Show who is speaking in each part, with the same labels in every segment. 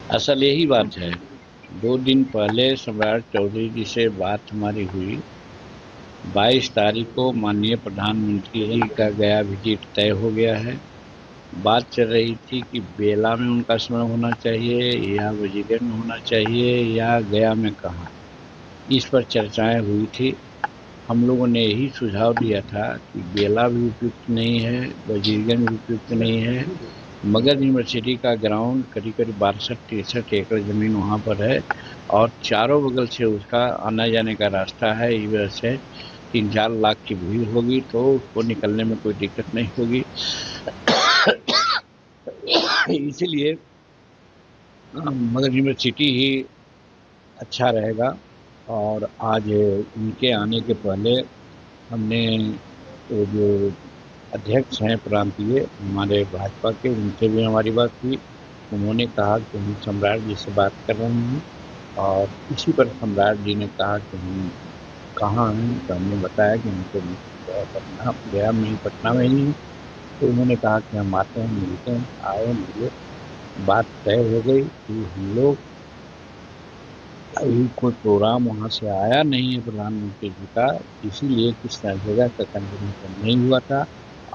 Speaker 1: असल यही बात है। 2 दिन पहले सम्राट चौधरी जी से बात हमारी हुई। 22 तारीख को माननीय प्रधानमंत्री जी का गया विजिट तय हो गया है। बात चल रही थी कि बेला में उनका स्मरण होना चाहिए या वजीगंज में होना चाहिए या गया में कहाँ। इस पर चर्चाएं हुई थी। हम लोगों ने यही सुझाव दिया था कि बेला भी उपयुक्त नहीं है, वजीरगंज भी उपयुक्त नहीं है। मगध यूनिवर्सिटी का ग्राउंड करीब करीब 62-63 एकड़ जमीन वहाँ पर है और चारों बगल से उसका आने जाने का रास्ता है। इस वजह से 3-4 लाख की भीड़ होगी तो उसको निकलने में कोई दिक्कत नहीं होगी। इसलिए मगध यूनिवर्सिटी ही अच्छा रहेगा। और आज उनके आने के पहले हमने वो जो अध्यक्ष हैं प्रांतीय हमारे भाजपा के, उनसे भी हमारी बात हुई। उन्होंने कहा कि हम सम्राट जी से बात कर रहे हैं और इसी पर सम्राट जी ने कहा कि हम कहाँ हैं, तो हमने बताया कि हमको पटना गया में ही, पटना में ही है। तो उन्होंने कहा कि हम आते हैं, मिलते हैं। आए, मिले, बात तय हो गई कि हम लोग अभी कोई प्रोग्राम वहाँ से आया नहीं है प्रधानमंत्री जी का, इसीलिए किस जगह का कन्फर्मेशन नहीं हुआ था।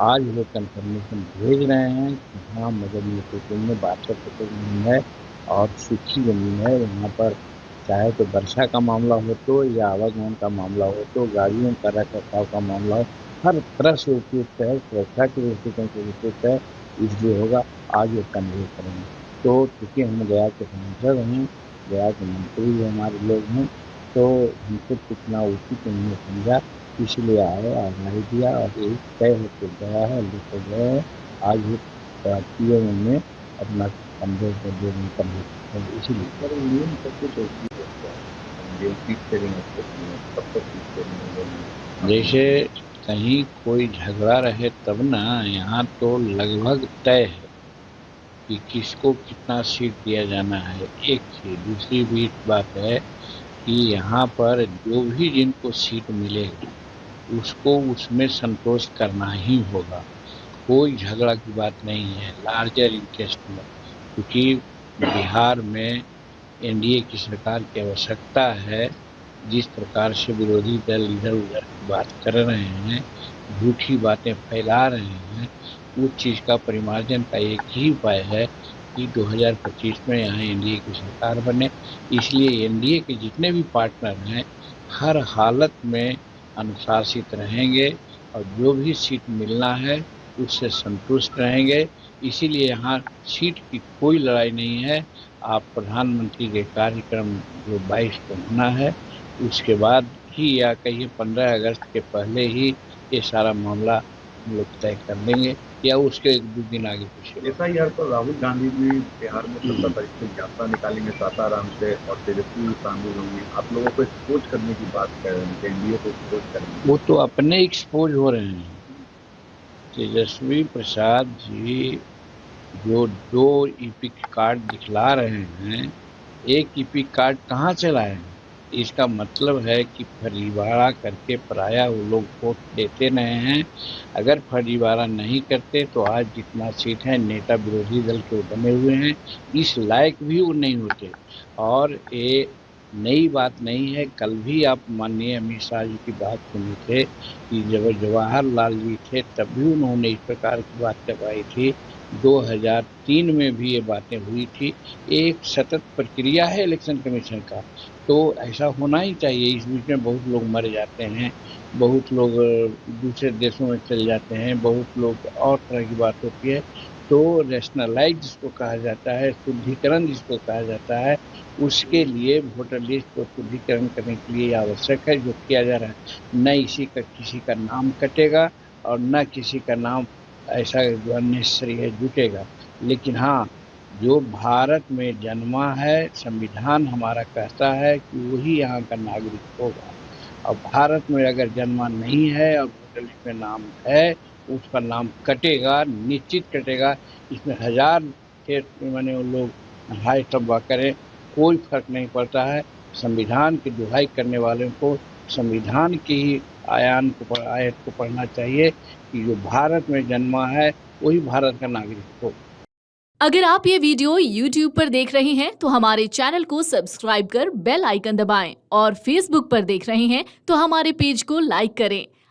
Speaker 1: आज वो कन्फर्मेशन भेज रहे हैं कि हाँ, मगध यूनिवर्सिटी में 62 एकड़ जमीन है और सूखी जमीन है। वहाँ पर चाहे तो वर्षा का मामला हो तो या आवागमन का मामला हो तो, गाड़ियों का रख रखाव का मामला हो, हर तरह से उपयुक्त है, सुरक्षा के दृष्टिकोण से उपयुक्त है। इसलिए होगा, आज वो कन्वे करेंगे। तो चूँकि हम गया के सांसद हैं, गया के मंत्री भी हमारे लोग हैं, तो हमको कितना उचित उन्होंने समझा, इसलिए आए, आगाही दिया और यही तय होकर गया है, लेकर गए हैं। आज वो पीएम में अपना कंधे पर जो इसीलिए
Speaker 2: सर नियम सब कुछ होती है, हम पीट करेंगे तब तक पीट करेंगे।
Speaker 1: जैसे कहीं कोई झगड़ा रहे तब ना, यहाँ तो लगभग तय है कि किसको कितना सीट दिया जाना है। एक चीज, दूसरी भी बात है कि यहाँ पर जो भी जिनको सीट मिलेगी उसको उसमें संतोष करना ही होगा। कोई झगड़ा की बात नहीं है लार्जर इंटरेस्ट में, क्योंकि बिहार में एनडीए की सरकार की आवश्यकता है। जिस प्रकार से विरोधी दल इधर उधर की बात कर रहे हैं, झूठी बातें फैला रहे हैं, उस चीज़ का परिमार्जन का एक ही उपाय है कि 2025 में यहाँ एनडीए की सरकार बने। इसलिए एनडीए के जितने भी पार्टनर हैं हर हालत में अनुशासित रहेंगे और जो भी सीट मिलना है उससे संतुष्ट रहेंगे। इसीलिए यहाँ सीट की कोई लड़ाई नहीं है। आप प्रधानमंत्री के कार्यक्रम जो 22 को होना है उसके बाद ही, या कहिए 15 अगस्त के पहले ही ये सारा मामला हम लोग तय कर लेंगे या उसके 1-2 दिन आगे पीछे।
Speaker 2: एफआईआर पर राहुल गांधी भी बिहार में 17 तारीख को यात्रा निकालेंगे सासाराम से और तेजस्वी शामिल होंगे। आप लोगों को एक्सपोज करने की बात कर रहे हैं, एनडीए को एक्सपोज करेंगे।
Speaker 1: वो तो अपने एक्सपोज हो रहे हैं। तेजस्वी प्रसाद जी जो 2 ईपिक कार्ड दिखला रहे हैं, एक ईपिक कार्ड कहाँ से लाए हैं? इसका मतलब है कि फर्जीवाड़ा करके पराया वो लोग वोट देते रहे हैं। अगर फर्जीवाड़ा नहीं करते तो आज जितना सीट है नेता विरोधी दल के बने हुए हैं, इस लायक भी वो नहीं होते। और ये नई बात नहीं है। कल भी आप माननीय अमित शाह जी की बात सुने थे कि जब जवाहरलाल जी थे तब भी उन्होंने इस प्रकार की बात करवाई थी। 2003 में भी ये बातें हुई थी। एक सतत प्रक्रिया है इलेक्शन कमीशन का, तो ऐसा होना ही चाहिए। इस बीच में बहुत लोग मर जाते हैं, बहुत लोग दूसरे देशों में चले जाते हैं, बहुत लोग और तरह की बात होती है। तो रैशनलाइज जिसको कहा जाता है, शुद्धिकरण जिसको कहा जाता है, उसके लिए वोटर लिस्ट को शुद्धिकरण करने के लिए आवश्यक है जो किया जा रहा है। न इसी का किसी का नाम कटेगा और न किसी का नाम ऐसा जो अननेसेसरी है जुटेगा। लेकिन हाँ, जो भारत में जन्मा है, संविधान हमारा कहता है कि वही यहाँ का नागरिक होगा। और भारत में अगर जन्मा नहीं है और वोटर लिस्ट में नाम है, उसका नाम कटेगा, निश्चित कटेगा। इसमें हजार माने वो लोग हाय तब्बा करें, कोई फर्क नहीं पड़ता है। संविधान की दुहाई करने वालों को संविधान की ही आयत को पढ़ना चाहिए कि जो भारत में जन्मा है वही भारत का नागरिक हो।
Speaker 3: अगर आप ये वीडियो YouTube पर देख रहे हैं तो हमारे चैनल को सब्सक्राइब कर बेल आइकन दबाएं और Facebook पर देख रहे हैं तो हमारे पेज को लाइक करें।